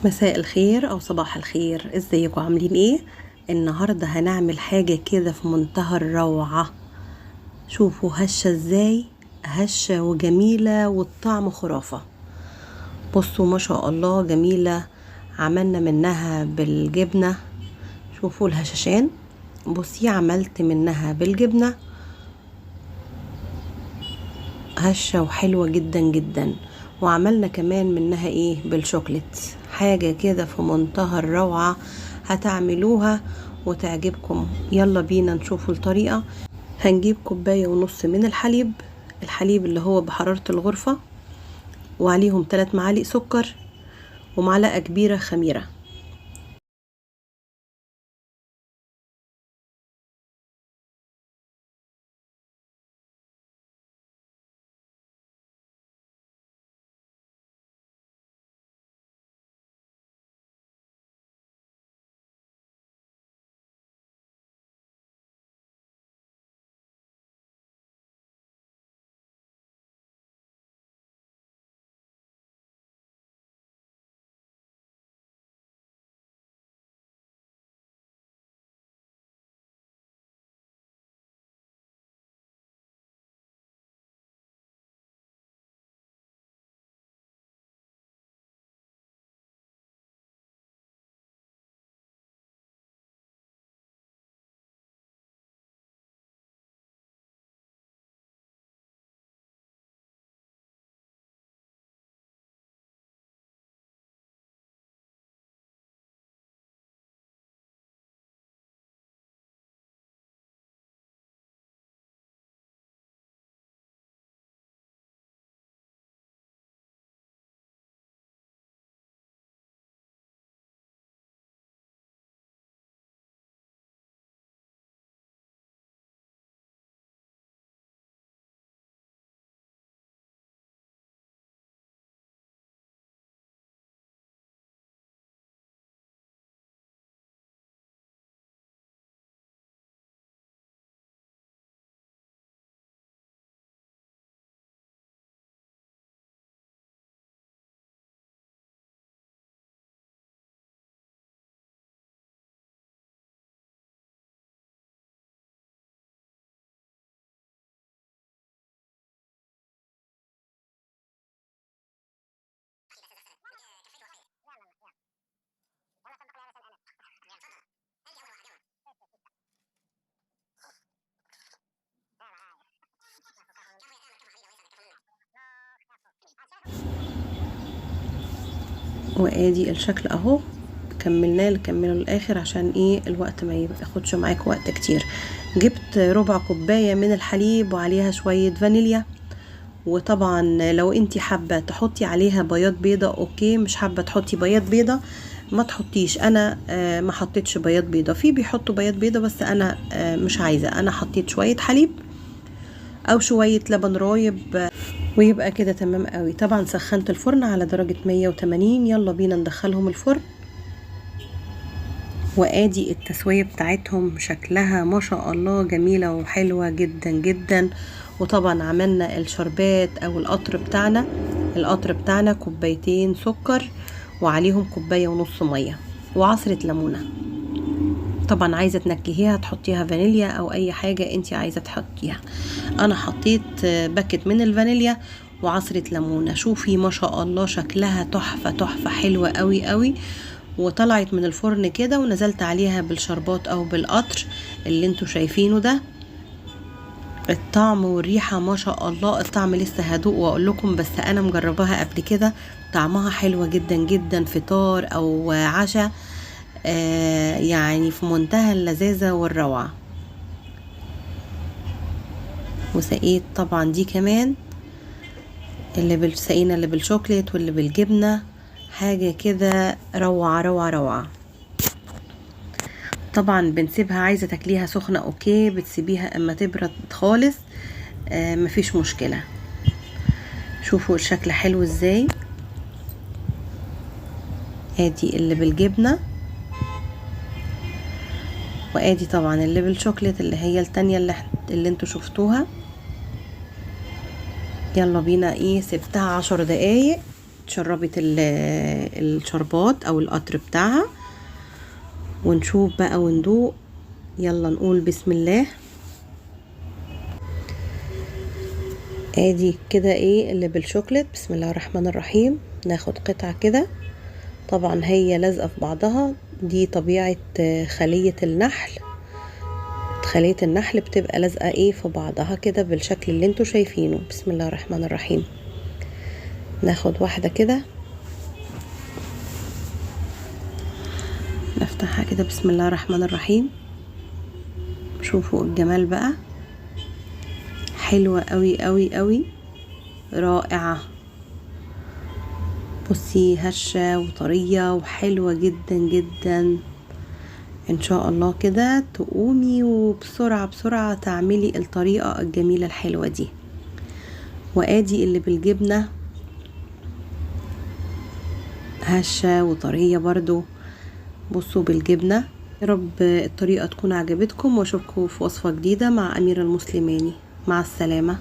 مساء الخير او صباح الخير، ازيكم عاملين ايه؟ النهارده هنعمل حاجه كده في منتهى الروعه. شوفوا هشه ازاي، هشه وجميله والطعم خرافه. بصوا ما شاء الله جميله. عملنا منها بالجبنه. شوفوا الهشاشان. بصي عملت منها بالجبنه، هشه وحلوه جدا جدا. وعملنا كمان منها ايه بالشوكليت، حاجة كده في منتهى الروعة. هتعملوها وتعجبكم. يلا بينا نشوفوا الطريقة. هنجيب 1.5 كوباية من الحليب، الحليب اللي هو بحرارة الغرفة، وعليهم 3 معالق سكر ومعلقة كبيرة خميرة. وادي الشكل اهو. كملناه نكمله للاخر عشان ايه الوقت ما ياخدش معاك وقت كتير. جبت 1/4 كوباية من الحليب وعليها شوية فانيليا. وطبعا لو انتي حابة تحطي عليها بياض بيضة اوكي، مش حابة تحطي بياض بيضة ما تحطيش. انا ما حطيتش بياض بيضة، في بيحطوا بياض بيضة بس انا مش عايزة. انا حطيت شوية حليب او شوية لبن رايب ويبقى كده تمام قوي. طبعا سخنت الفرن على درجة 180. يلا بينا ندخلهم الفرن. وادي التسوية بتاعتهم شكلها ما شاء الله جميلة وحلوة جدا جدا. وطبعا عملنا الشربات او القطر بتاعنا. القطر بتاعنا 2 كوباية سكر وعليهم 1.5 كوباية مية وعصرة ليمونة. طبعا عايزة تنكهيها تحطيها فانيليا او اي حاجة انتي عايزة تحطيها. انا حطيت باكت من الفانيليا وعصرة ليمونة. شوفي ما شاء الله شكلها تحفة تحفة، حلوة قوي قوي. وطلعت من الفرن كده ونزلت عليها بالشربات او بالقطر اللي انتوا شايفينه ده. الطعم والريحة ما شاء الله. الطعم لسه هدوق واقول لكم، بس انا مجرباها قبل كده. طعمها حلوة جدا جدا، فطار او عشاء يعني في منتهى اللذاذة والروعة. وسقيت طبعا دي كمان اللي سقينا اللي بالشوكليت واللي بالجبنة، حاجة كده روعة روعة روعة. طبعا بنسيبها، عايزة تاكليها سخنة اوكي، بتسيبيها اما تبرد خالص مفيش مشكلة. شوفوا الشكل حلو ازاي. ادي اللي بالجبنة، وادي طبعا اللي بالشوكليت اللي هي التانية اللي انتوا شفتوها. يلا بينا ايه، سبتها 10 دقايق اتشربت الشربات او القطر بتاعها، ونشوف بقى وندوق. يلا نقول بسم الله. ادي كده ايه اللي بالشوكليت. بسم الله الرحمن الرحيم. ناخد قطعة كده، طبعا هي لازقة في بعضها، دي طبيعة خلية النحل. خلية النحل بتبقى لازقة ايه في بعضها كده بالشكل اللي انتوا شايفينه. بسم الله الرحمن الرحيم. ناخد واحدة كده، نفتحها كده. بسم الله الرحمن الرحيم. شوفوا الجمال بقى، حلوة قوي قوي قوي، رائعة. بصي هشة وطرية وحلوة جدا جدا. ان شاء الله كده تقومي وبسرعة بسرعة تعملي الطريقة الجميلة الحلوة دي. وادي اللي بالجبنة، هشة وطرية برضو. بصوا بالجبنة. يا رب الطريقة تكون عجبتكم، واشوفكم في وصفة جديدة مع أميرة المسلماني. مع السلامة.